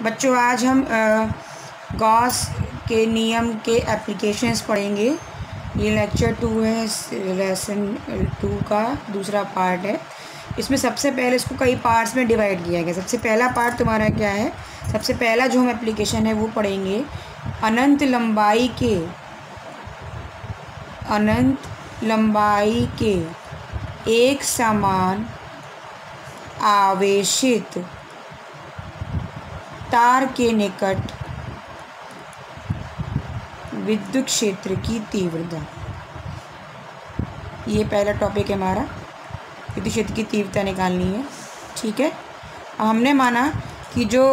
बच्चों आज हम गॉस के नियम के एप्लीकेशंस पढ़ेंगे। ये लेक्चर 2 है, लेसन 2 का दूसरा पार्ट है। इसमें सबसे पहले इसको कई पार्ट्स में डिवाइड किया गया। सबसे पहला पार्ट तुम्हारा क्या है, सबसे पहला जो हम एप्लीकेशन है वो पढ़ेंगे अनंत लंबाई के एक समान आवेशित तार के निकट विद्युत क्षेत्र की तीव्रता। ये पहला टॉपिक है हमारा, विद्युत क्षेत्र की तीव्रता निकालनी है। ठीक है, अब हमने माना कि जो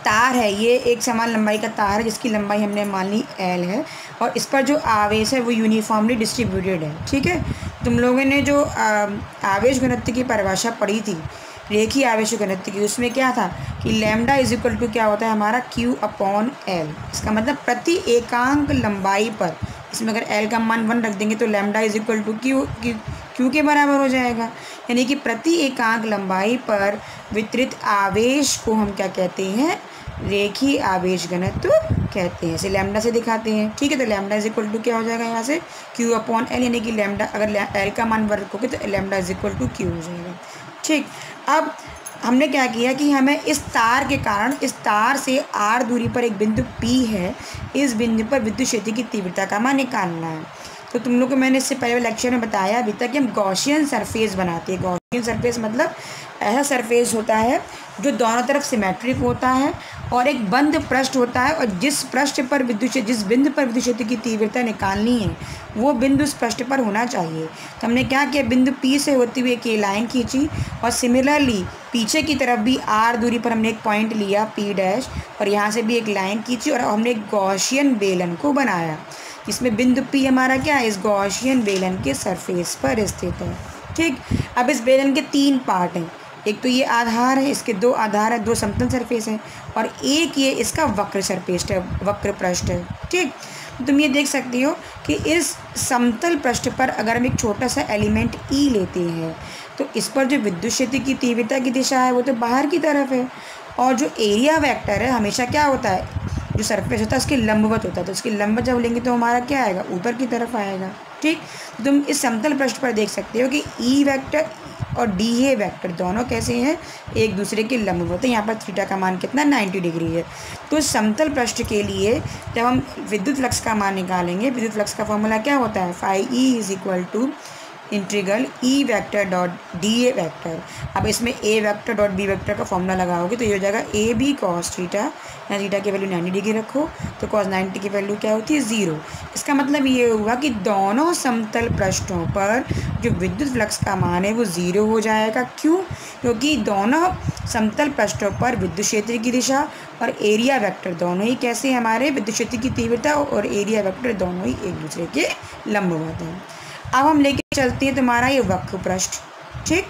तार है ये एक समान लंबाई का तार है जिसकी लंबाई हमने मान ली L है और इस पर जो आवेश है वो यूनिफॉर्मली डिस्ट्रीब्यूटेड है। ठीक है, तुम लोगों ने जो आवेश घनत्व की परिभाषा पढ़ी थी, रेखीय आवेश घनत्व की, उसमें क्या था कि लैम्डा इज इक्वल टू क्या होता है हमारा Q/L। इसका मतलब प्रति एकांक लंबाई पर, इसमें अगर L का मान 1 रख देंगे तो lambda is equal to Q के बराबर हो जाएगा। यानी कि प्रति एकांक लंबाई पर वितरित आवेश को हम क्या कहते हैं, रेखीय आवेश घनत्व कहते हैं। इसे लैम्डा से दिखाते हैं। ठीक है, तो लैम्डा इज इक्वल टू क्या हो जाएगा यहाँ से Q/L, यानी कि लैम्डा अगर L का मान 1 रखोगे तो lambda is equal to Q हो जाएगा। ठीक, अब हमने क्या किया कि हमें इस तार के कारण, इस तार से r दूरी पर एक बिंदु P है, इस बिंदु पर विद्युत क्षेत्र की तीव्रता का मान निकालना है। तो तुम लोग को मैंने इससे पहले लेक्चर में बताया अभी तक कि हम गॉसियन सरफेस बनाते हैं। गॉसियन सरफेस मतलब ऐसा सरफेस होता है जो दोनों तरफ सिमेट्रिक होता है और एक बंद पृष्ठ होता है, और जिस बिंदु पर विद्युत क्षेत्र की तीव्रता निकालनी है वो बिंदु उस पृष्ठ पर होना चाहिए। तो हमने क्या किया, बिंदु P से होती हुई एक लाइन खींची और सिमिलरली पीछे की तरफ भी r दूरी पर हमने एक पॉइंट लिया P' और यहाँ से भी एक लाइन खींची और हमने एक गॉसियन बेलन को बनाया जिसमें बिंदु P हमारा क्या है, इस गॉसियन बेलन के सरफेस पर स्थित है। ठीक, अब इस बेलन के 3 पार्ट हैं। एक तो ये आधार है, इसके 2 आधार है, 2 समतल सरफेस है, और एक ये इसका वक्र सरफेस है, वक्र पृष्ठ है। ठीक, तुम ये देख सकती हो कि इस समतल पृष्ठ पर अगर हम एक छोटा सा एलिमेंट E लेते हैं तो इस पर जो विद्युत क्षेत्र की तीव्रता की दिशा है वो तो बाहर की तरफ है, और जो एरिया वेक्टर है हमेशा क्या होता है, जो सरफेस होता है उसके लंबवत होता है। तो उसके लंबवत जब लेंगे तो हमारा क्या आएगा, ऊपर की तरफ आएगा। ठीक, तुम इस समतल पृष्ठ पर देख सकते हो कि E वेक्टर और DA वेक्टर दोनों कैसे हैं, एक दूसरे के लंबवत है। यहाँ पर थीटा का मान कितना, 90 डिग्री है। तो समतल पृष्ठ के लिए जब हम विद्युत फ्लक्स का मान निकालेंगे, विद्युत फ्लक्स का फॉर्मूला क्या होता है, φE is equal to integral E vector dot DA vector. अब इसमें A vector dot B vector का फॉर्मूला लगाओगे तो ये हो जाएगा AB cos थीटा। यहाँ थीटा की वैल्यू 90 डिग्री रखो तो cos 90 की वैल्यू क्या होती है, 0। इसका मतलब ये हुआ कि दोनों समतल पृष्ठों पर जो विद्युत फ्लक्स का मान है वो 0 हो जाएगा। क्यों, क्योंकि दोनों समतल पृष्ठों पर विद्युत क्षेत्र की दिशा और एरिया वेक्टर दोनों ही कैसे हमारे, विद्युत क्षेत्र की तीव्रता और एरिया वेक्टर दोनों ही एक दूसरे के लंबवत हैं। अब हम लेके चलते हैं तुम्हारा ये वक्र पृष्ठ। ठीक,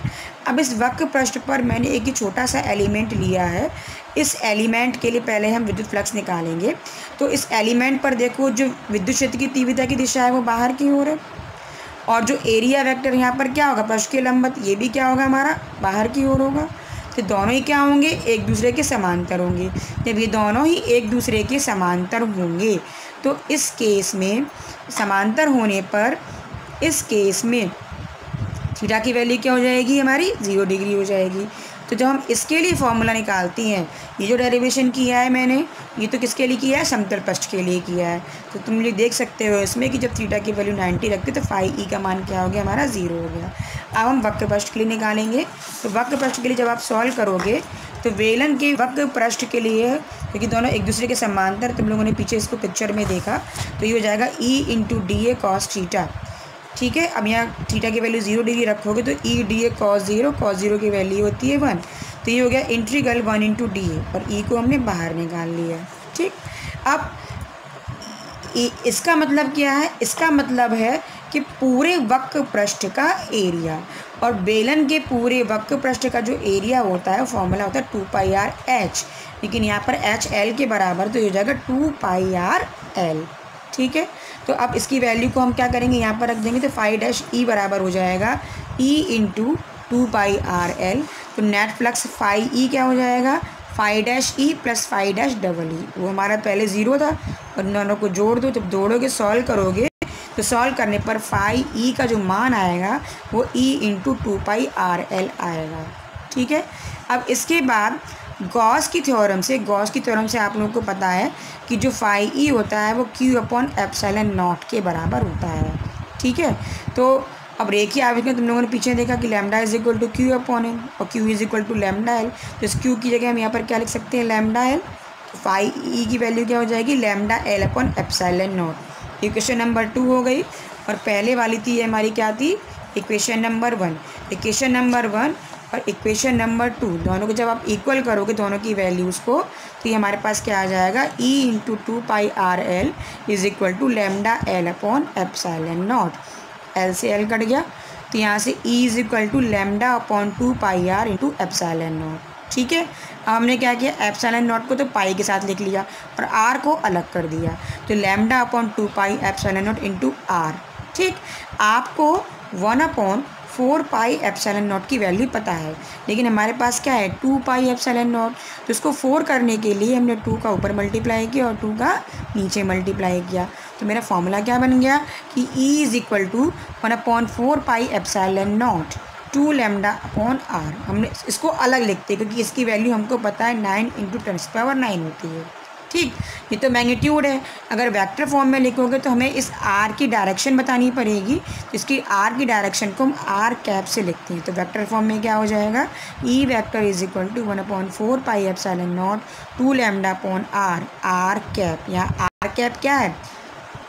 अब इस वक्र पृष्ठ पर मैंने एक ही छोटा सा एलिमेंट लिया है। इस एलिमेंट के लिए पहले हम विद्युत फ्लक्स निकालेंगे। तो इस एलिमेंट पर देखो जो विद्युत क्षेत्र की तीव्रता की दिशा है वो बाहर की ओर है, और जो एरिया वेक्टर यहाँ पर क्या होगा, पृष्ठ के लंबवत, ये भी क्या होगा हमारा, बाहर की ओर होगा। तो दोनों ही क्या होंगे, एक दूसरे के समांतर होंगे। जब ये दोनों ही एक दूसरे के समांतर होंगे तो इस केस में, समांतर होने पर इस केस में थीटा की वैल्यू क्या हो जाएगी हमारी, 0 डिग्री हो जाएगी। तो जब हम इसके लिए फॉर्मूला निकालते हैं, ये जो डेरिवेशन किया है मैंने, ये तो किसके लिए किया है, समतल पृष्ठ के लिए किया है। तो तुम लोग देख सकते हो इसमें कि जब थीटा की वैल्यू 90 रखते तो φE का मान क्या हो गया हमारा, 0 हो गया। अब हम वक्र पृष्ठ के लिए निकालेंगे। तो वक्र पृष्ठ के लिए जब आप सॉल्व करोगे तो वेलन के वक्र पृष्ठ के लिए, क्योंकि दोनों एक दूसरे के समांतर, तुम लोगों ने पीछे इसको पिक्चर में देखा, तो ये हो जाएगा E × DA cos थीटा। ठीक है, अब यहाँ थीटा की वैल्यू 0 डिग्री रखोगे तो E DA cos 0 की वैल्यू होती है 1। तो ये हो गया इंटीग्रल 1 × DA, और E को हमने बाहर निकाल लिया। ठीक, अब इसका मतलब क्या है, इसका मतलब है कि पूरे वक्र पृष्ठ का एरिया, और बेलन के पूरे वक्र पृष्ठ का जो एरिया होता है फॉर्मूला होता है 2πrH, लेकिन यहाँ पर H L के बराबर, तो ये हो जाएगा 2πrL। ठीक है, तो अब इसकी वैल्यू को हम क्या करेंगे, यहाँ पर रख देंगे तो φ' बराबर हो जाएगा E × 2πrL। तो नेट फ्लक्स φE क्या हो जाएगा, phi dash E plus phi dash double E, वो हमारा पहले ज़ीरो था और दोनों को जोड़ दो, जब जोड़ोगे सॉल्व करोगे तो सॉल्व करने पर फाई ई का जो मान आएगा वो ई इंटू 2πr_l आएगा। ठीक है। अब इसके बाद गॉस की थ्योरम से आप लोगों को पता है कि जो फाई ई होता है वो Q/ε0 के बराबर होता है। ठीक है। तो अब रेखीय आवेश में तुम लोगों ने पीछे देखा कि lambda is equal to Q/n और Q is equal to lambda L. तो इस Q की जगह हम यहाँ पर क्या लिख सकते हैं, लैम्डा एल। तो फाई ई की वैल्यू क्या हो जाएगी, लैम्डा L/ε0। इक्वेशन नंबर 2 हो गई। और पहले वाली थी हमारी क्या थी, इक्वेशन नंबर 1। इक्वेशन नंबर 1 और इक्वेशन नंबर 2 दोनों को जब आप इक्वल करोगे दोनों की वैल्यूज़ को, तो ये हमारे पास क्या आ जाएगा, E into 2πr_l is equal to lambda L/ε0। L से L कट गया, तो यहाँ से E is equal to lambda upon 2πr into ε0। ठीक है। अब हमने क्या किया, ε0 को तो पाई के साथ लिख लिया और r को अलग कर दिया, तो लैम्डा अपॉन 2πε0 इंटू r। ठीक। आपको 1/4πε0 की वैल्यू पता है, लेकिन हमारे पास क्या है 2πε0, तो इसको 4 करने के लिए हमने 2 का ऊपर मल्टीप्लाई किया और 2 का नीचे मल्टीप्लाई किया। तो मेरा फॉर्मूला क्या बन गया कि E is equal to 1/4πε0 2 lambda upon r। हमने इसको अलग लिखते हैं क्योंकि इसकी वैल्यू हमको पता है 9 × 10⁹ होती है। ठीक। ये तो मैग्नीट्यूड है। अगर वेक्टर फॉर्म में लिखोगे तो हमें इस r की डायरेक्शन बतानी पड़ेगी, तो इसकी r की डायरेक्शन को हम r कैप से लिखते हैं। तो वेक्टर फॉर्म में क्या हो जाएगा, E vector is equal to 1/4πε0 2 lambda upon r, r cap. यहाँ r कैप क्या है,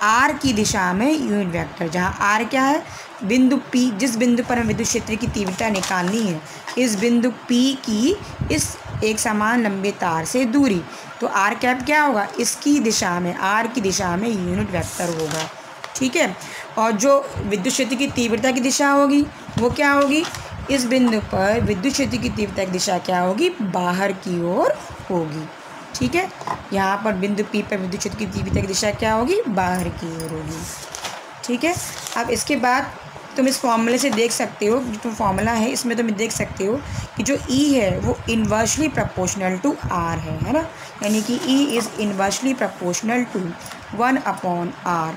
r की दिशा में यूनिट वेक्टर, जहाँ r क्या है, बिंदु P, जिस बिंदु पर हमें विद्युत क्षेत्र की तीव्रता निकालनी है, इस बिंदु P की इस एक समान लंबे तार से दूरी। तो r कैप क्या होगा, इसकी दिशा में, r की दिशा में यूनिट वेक्टर होगा। ठीक है। और जो विद्युत क्षेत्र की तीव्रता की दिशा होगी वो क्या होगी, इस बिंदु पर विद्युत क्षेत्र की तीव्रता की दिशा क्या होगी, बाहर की ओर होगी। ठीक है। यहाँ पर बिंदु P पर विद्युत क्षेत्र की तीव्रता की दिशा क्या होगी, बाहर की ओर होगी। ठीक है। अब इसके बाद तुम इस फॉर्मूले से देख सकते हो, जो फॉर्मूला है इसमें तुम देख सकते हो कि जो E है वो इन्वर्सली प्रोपोर्शनल टू R है ना, यानी कि E is inversely proportional to 1/r।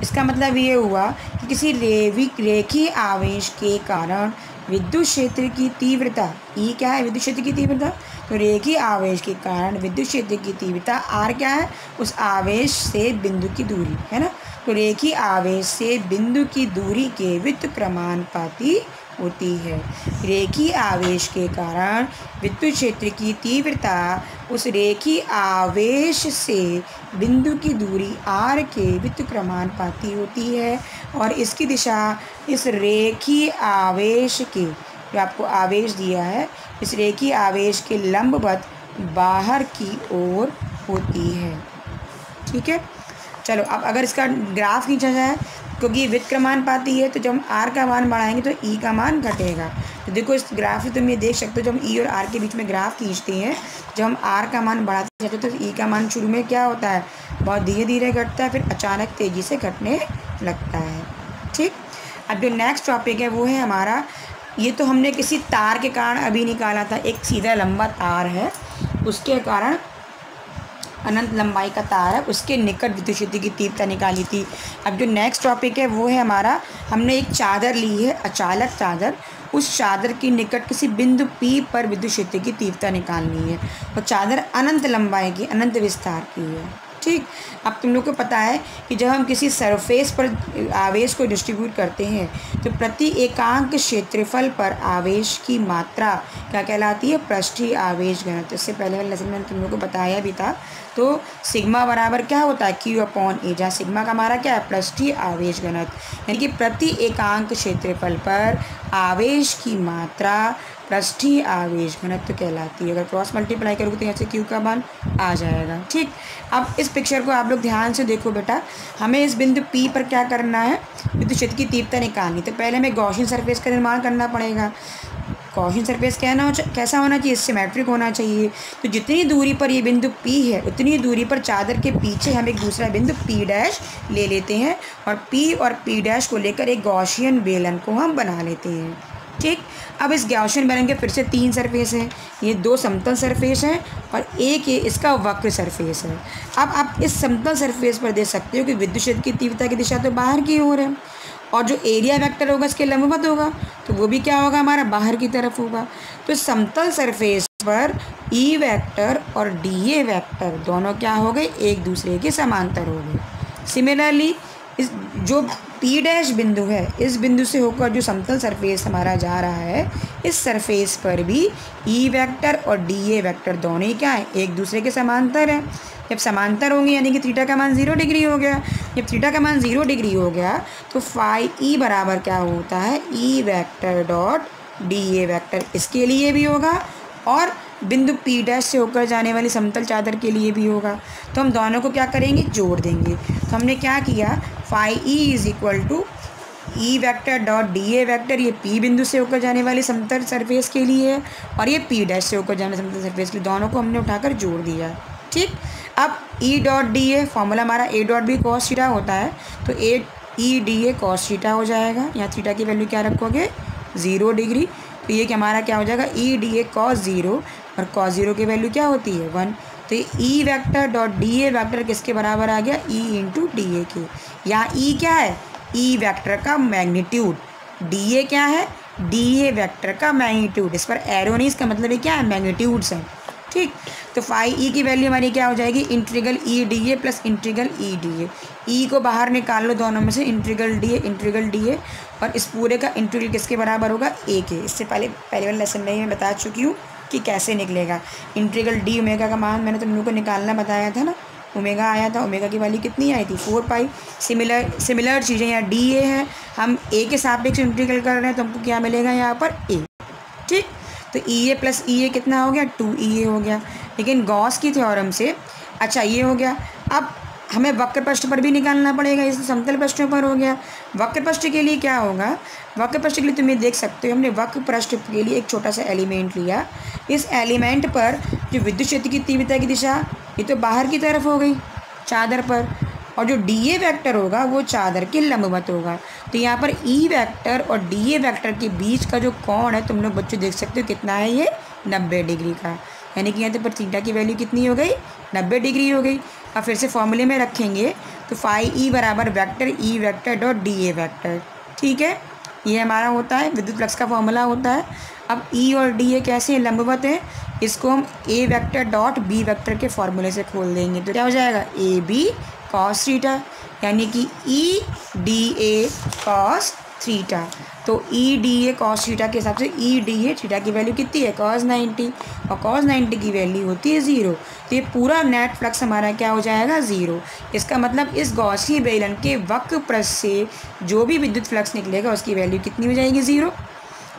इसका मतलब ये हुआ कि किसी रेखीय आवेश के कारण विद्युत क्षेत्र की तीव्रता, E क्या है, विद्युत क्षेत्र की तीव्रता, तो रेखीय आवेश के कारण विद्युत क्षेत्र की तीव्रता R क्या है, उस आवेश से बिंदु की दूरी है ना। तो रेखीय आवेश से बिंदु की दूरी के व्युत्क्रमानुपाती होती है। रेखीय आवेश के कारण विद्युत क्षेत्र की तीव्रता उस रेखीय आवेश से बिंदु की दूरी r के व्युत्क्रमानुपाती होती है और इसकी दिशा इस रेखीय आवेश के, जो आपको आवेश दिया है, इस रेखीय आवेश के लंबवत बाहर की ओर होती है। ठीक है। चलो अब अगर इसका ग्राफ खींचा जाए, क्योंकि ये व्युत्क्रमानुपाती है, तो जब हम r का मान बढ़ाएंगे तो E का मान घटेगा। तो देखो इस ग्राफ में तुम ये देख सकते हो, जब हम E और R के बीच में ग्राफ खींचते हैं, जब हम R का मान बढ़ाते जाते हैं तो E का मान शुरू में क्या होता है, बहुत धीरे धीरे घटता है, फिर अचानक तेज़ी से घटने लगता है। ठीक। अब जो नेक्स्ट टॉपिक है वो है हमारा, ये तो हमने किसी तार के कारण अभी निकाला था, एक सीधा लंबा तार है, उसके कारण अनंत लंबाई का तार है, उसके निकट विद्युत क्षेत्र की तीव्रता निकाली थी। अब जो नेक्स्ट टॉपिक है वो है हमारा, हमने एक चादर ली है, अचालक चादर, उस चादर के निकट किसी बिंदु P पर विद्युत क्षेत्र की तीव्रता निकालनी है और चादर अनंत लंबाई की, अनंत विस्तार की है। ठीक। अब तुम लोग को पता है कि जब हम किसी सरफेस पर आवेश को डिस्ट्रीब्यूट करते हैं तो प्रति एकांक क्षेत्रफल पर आवेश की मात्रा क्या कहलाती है, पृष्ठीय आवेश घनत्व। इससे पहले वाले लेसन में तुम लोग को बताया भी था। तो सिग्मा बराबर क्या होता है, Q/A, जहाँ सिग्मा का हमारा क्या है, पृष्ठीय आवेश घनत्व, यानी कि प्रति एकांक क्षेत्रफल पर आवेश की मात्रा पृष्ठीय आवेश घनत्व कहलाती है। अगर क्रॉस मल्टीप्लाई करोगे तो यहाँ से Q का मान आ जाएगा। ठीक। अब इस पिक्चर को आप लोग ध्यान से देखो बेटा, हमें इस बिंदु P पर क्या करना है, विद्युत क्षेत्र की तीव्रता निकालनी। तो पहले हमें गॉसियन सरफेस का निर्माण करना पड़ेगा। गॉसियन सरफेस कैसा होना चाहिए, सिमेट्रिक होना चाहिए। तो जितनी दूरी पर ये बिंदु P है उतनी दूरी पर चादर के पीछे हम एक दूसरा बिंदु P' ले लेते हैं और P और P' को लेकर एक गॉसियन बेलन को हम बना लेते हैं। ठीक। अब इस गॉसियन बैलेंस के फिर से 3 सरफेस हैं, ये 2 समतल सरफेस हैं और एक ये इसका वक्र सरफेस है। अब आप इस समतल सरफेस पर देख सकते हो कि विद्युत क्षेत्र की तीव्रता की दिशा तो बाहर की ओर है और जो एरिया वेक्टर होगा इसके लंबवत होगा, तो वो भी क्या होगा, हमारा बाहर की तरफ होगा। तो समतल सरफेस पर ई वेक्टर और डी ए वेक्टर दोनों क्या हो गए, एक दूसरे के समांतर हो गए। सिमिलरली इस जो पी डैश बिंदु है, इस बिंदु से होकर जो समतल सरफेस हमारा जा रहा है, इस सरफेस पर भी ई वेक्टर और डी ए वेक्टर दोनों ही क्या है, एक दूसरे के समांतर हैं। जब समांतर होंगे यानी कि थीटा का मान 0 डिग्री हो गया। जब थीटा का मान 0 डिग्री हो गया तो फाई ई बराबर क्या होता है, ई vector dot D A vector, इसके लिए भी होगा और बिंदु पी डैश से होकर जाने वाली समतल चादर के लिए भी होगा। तो हम दोनों को क्या करेंगे, जोड़ देंगे। तो हमने क्या किया, phi E is equal to E vector dot D A vector, ये पी बिंदु से होकर जाने वाली समतल सरफेस के लिए है और ये पी डैश से होकर जाने समतल सरफेस के लिए, दोनों को हमने उठाकर जोड़ दिया। ठीक। अब E dot D A formula हमारा A dot B cos theta होता है, तो A E D A cos theta हो जाएगा। यहाँ थीटा की वैल्यू क्या रखोगे, 0 डिग्री। तो ये कि हमारा क्या हो जाएगा, ई डी ए कॉस 0 और कॉस 0 की वैल्यू क्या होती है, 1। तो ये ई vector dot D A vector किसके बराबर आ गया, ई इंटू डी ए के। यहाँ ई क्या है, ई वेक्टर का मैग्नीट्यूड, डी ए क्या है, डी ए वेक्टर का मैग्नीट्यूड। इस पर एरो नहीं, इसका मतलब ये क्या है, मैग्नीट्यूड्स हैं। ठीक। तो फाई ई की वैल्यू हमारी क्या हो जाएगी, integral E D A plus integral E D A. E को बाहर निकाल लो दोनों में से, इंटीग्रल डी ए और इस पूरे का इंटीग्रल किसके बराबर होगा, ए के। इससे पहले वाले लेसन में मैं बता चुकी हूँ कि कैसे निकलेगा। इंटीग्रल डी ओमेगा का मान मैंने तुम लोगों को निकालना बताया था ना, ओमेगा आया था, ओमेगा की वैल्यू कितनी आई थी, 4 पाई। सिमिलर चीज़ें यहाँ डी ए है, हम ए के सापेक्ष इंटीग्रल कर रहे हैं तो हमको क्या मिलेगा यहाँ पर, ए। ठीक। तो ई ए प्लस ई ए कितना हो गया, 2 हो गया। लेकिन गॉस की थ्योरम से, अच्छा ये हो गया। अब हमें वक्र पृष्ठ पर भी निकालना पड़ेगा, इस समतल पृष्ठों पर हो गया। वक्र पृष्ठ के लिए क्या होगा, वक्र पृष्ठ के लिए तुम ये देख सकते हो, हमने वक्र पृष्ठ के लिए एक छोटा सा एलिमेंट लिया। इस एलिमेंट पर जो विद्युत क्षेत्र की तीव्रता की दिशा, ये तो बाहर की तरफ हो गई चादर पर, और जो डी ए वेक्टर होगा वो चादर के लंबवत होगा। तो यहाँ पर ई वेक्टर और डी ए वेक्टर के बीच का जो कोण है, तुम लोग बच्चों देख सकते हो कितना है, ये 90 डिग्री का। यानी कि यहाँ पर थीटा की वैल्यू कितनी हो गई, 90 डिग्री हो गई। अब फिर से फॉर्मूले में रखेंगे तो फाई ई बराबर vector E vector dot D A vector. ठीक है, ये हमारा होता है विद्युत फ्लक्स का फॉर्मूला होता है। अब ई और डी ए कैसे हैं, लंबवत है, इसको हम ए वेक्टर डॉट बी वेक्टर के फॉर्मूले से खोल देंगे तो क्या हो जाएगा, ए बी कॉस थीटा, यानी कि E D A cos theta. तो E D A cos theta के हिसाब से ई डी ए थीटा की वैल्यू कितनी है, कॉस 90, और कॉस 90 की वैल्यू होती है 0। तो ये पूरा नेट फ्लक्स हमारा क्या हो जाएगा, 0। इसका मतलब इस गॉसी बेलन के वक्र पृष्ठ से जो भी विद्युत फ्लक्स निकलेगा उसकी वैल्यू कितनी हो जाएगी, 0।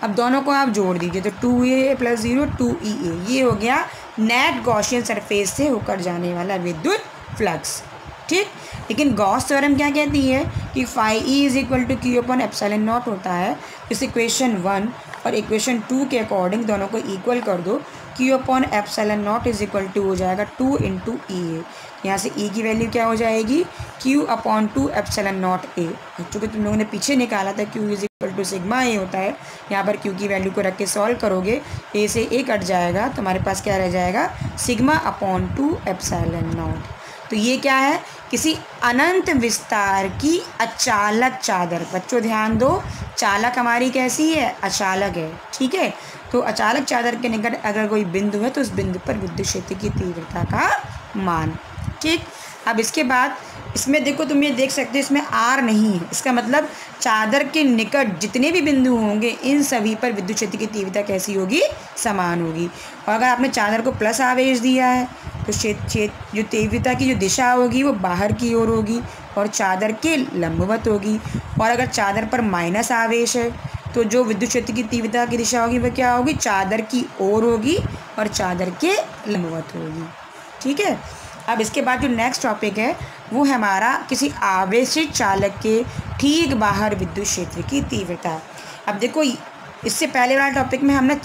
अब दोनों को आप जोड़ दीजिए तो 2a + 0 2EA, ये हो गया नेट गॉसियन सरफेस से होकर जाने वाला विद्युत फ्लक्स। ठीक। लेकिन गॉस थ्योरम क्या कहती है कि phi E is equal to Q upon epsilon naught होता है। इस इक्वेशन 1 और इक्वेशन 2 के अकॉर्डिंग दोनों को इक्वल कर दो, Q upon epsilon naught is equal to हो जाएगा 2 × EA। यहाँ से E की वैल्यू क्या हो जाएगी, Q upon 2 epsilon naught A। चूँकि तुम लोगों ने पीछे निकाला था Q is equal to sigma A होता है, यहाँ पर Q की वैल्यू को रख के सॉल्व करोगे, A से A कट जाएगा तो हमारे पास क्या रह जाएगा, सिग्मा अपॉन 2 एप्सिलॉन नॉट। तो ये क्या है, किसी अनंत विस्तार की अचालक चादर। बच्चों ध्यान दो, चालक हमारी कैसी है, अचालक है। ठीक है, तो अचालक चादर के निकट अगर कोई बिंदु है तो उस बिंदु पर विद्युत क्षेत्र की तीव्रता का मान। ठीक। अब इसके बाद इसमें देखो, तुम ये देख सकते हो इसमें आर नहीं है, इसका मतलब चादर के निकट जितने भी बिंदु होंगे इन सभी पर विद्युत क्षेत्र की तीव्रता कैसी होगी, समान होगी। और अगर आपने चादर को प्लस आवेश दिया है तो जो तीव्रता की जो दिशा होगी वो बाहर की ओर होगी और चादर के लंबवत होगी। और अगर चादर पर माइनस आवेश है तो जो विद्युत क्षेत्र की तीव्रता की दिशा होगी वह क्या होगी, चादर की ओर होगी और चादर के लंबवत होगी। ठीक है। अब इसके बाद जो नेक्स्ट टॉपिक है वो है हमारा किसी आवेशित चालक के ठीक बाहर विद्युत क्षेत्र की तीव्रता। अब देखो, इससे पहले वाला टॉपिक में हमने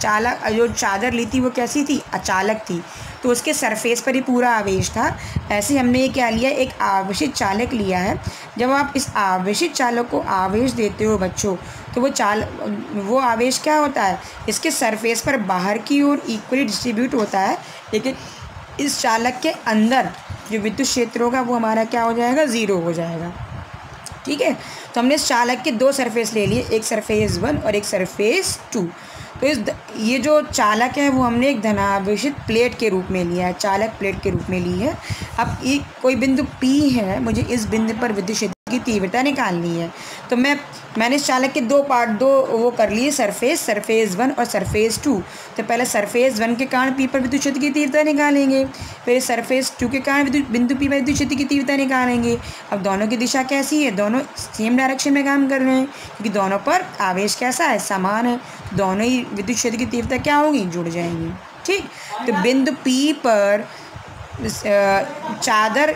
चालक जो चादर ली थी वो कैसी थी, अचालक थी, तो उसके सरफेस पर ही पूरा आवेश था। ऐसे हमने ये क्या लिया, एक आवेशित चालक लिया है। जब आप इस आवेशित चालक को आवेश देते हो बच्चों, तो वो आवेश क्या होता है, इसके सरफेस पर बाहर की ओर इक्वली डिस्ट्रीब्यूट होता है, लेकिन इस चालक के अंदर जो विद्युत क्षेत्र होगा वो हमारा क्या हो जाएगा, ज़ीरो हो जाएगा। ठीक है, तो हमने इस चालक के दो सरफेस ले लिए, एक सरफेस 1 और एक सरफेस 2। तो ये जो चालक है वो हमने एक धनावेशित प्लेट के रूप में लिया है, चालक प्लेट के रूप में ली है। अब एक कोई बिंदु P है, मुझे इस बिंदु पर विद्युत क्षेत्र की तीव्रता निकालनी है। तो मैंने इस चालक के दो वो कर लिए, सरफेस 1 और सरफेस 2। तो पहले सरफेस 1 के कारण P पर विद्युत क्षेत्र की तीव्रता निकालेंगे, फिर सरफेस 2 के कारण बिंदु P पर विद्युत क्षेत्र की तीव्रता निकालेंगे। अब दोनों की दिशा कैसी है, दोनों सेम डायरेक्शन में काम कर रहे हैं, क्योंकि दोनों पर आवेश कैसा है, समान है। दोनों ही विद्युत क्षेत्र की तीव्रता क्या होगी, जुड़ जाएंगी। ठीक, तो बिंदु P पर चादर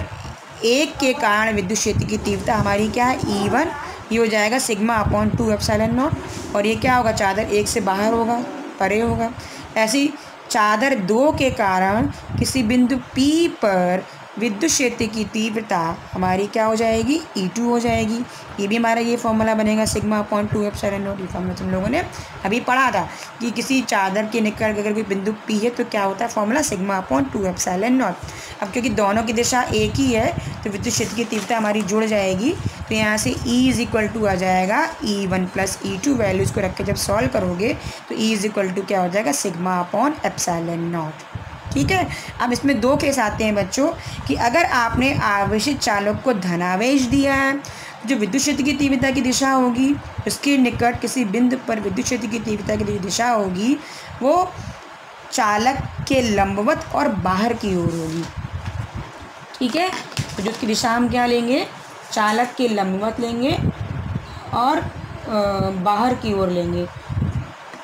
1 के कारण विद्युत क्षेत्र की तीव्रता हमारी क्या है, E1। ये हो जाएगा σ/2 ε0। और ये क्या होगा, चादर 1 से बाहर होगा, परे होगा। ऐसी चादर 2 के कारण किसी बिंदु P पर विद्युत क्षेत्र की तीव्रता हमारी क्या हो जाएगी, E2 हो जाएगी। ये भी हमारा ये फॉर्मूला बनेगा σ/2 ε0। ये फॉर्मूला तुम लोगों ने अभी पढ़ा था कि किसी चादर के निकट अगर कोई बिंदु P है तो क्या होता है, फॉर्मूला σ/2 ε0। अब क्योंकि दोनों की दिशा एक ही है तो विद्युत क्षेत्र की तीव्रता हमारी जुड़ जाएगी। तो यहाँ से E आ जाएगा E1 + E2। वैल्यूज़ को रख के जब सॉल्व करोगे तो E क्या हो जाएगा, σ/ε0। ठीक है, अब इसमें दो केस आते हैं बच्चों कि अगर आपने आवेशित चालक को धनावेश दिया है, जो विद्युत क्षेत्र की तीव्रता की दिशा होगी उसके निकट किसी बिंदु पर विद्युत क्षेत्र की तीव्रता की जो दिशा होगी वो चालक के लंबवत और बाहर की ओर होगी। ठीक है, तो जो उसकी दिशा हम क्या लेंगे, चालक के लंबवत लेंगे और बाहर की ओर लेंगे।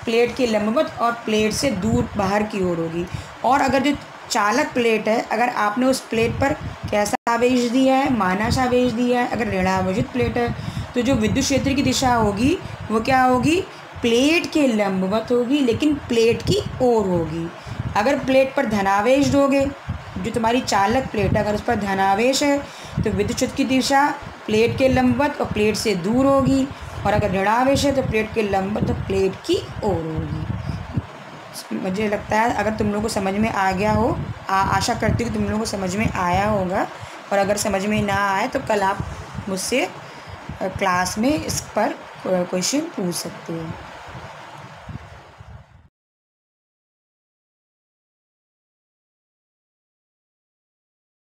प्लेट के लंबवत और प्लेट से दूर बाहर की ओर होगी। और अगर जो चालक प्लेट है, अगर आपने उस प्लेट पर कैसा आवेश दिया है, माइनस आवेश दिया है, अगर ऋणावेशित प्लेट है तो जो विद्युत क्षेत्र की दिशा होगी वो क्या होगी, प्लेट के लंबवत होगी लेकिन प्लेट की ओर होगी। अगर प्लेट पर धनावेश दोगे, जो तुम्हारी चालक प्लेट है अगर उस पर धनावेश है तो विद्युत क्षेत्र की दिशा प्लेट के लंबवत और प्लेट से दूर होगी, और अगर ऋणावेश है तो प्लेट के लंबवत तो प्लेट की ओर होगी। मुझे लगता है अगर तुम लोगों को समझ में आ गया हो, आशा करती हूँ कि तुम लोगों को समझ में आया होगा। और अगर समझ में ना आए तो कल आप मुझसे क्लास में इस पर क्वेश्चन पूछ सकते हो।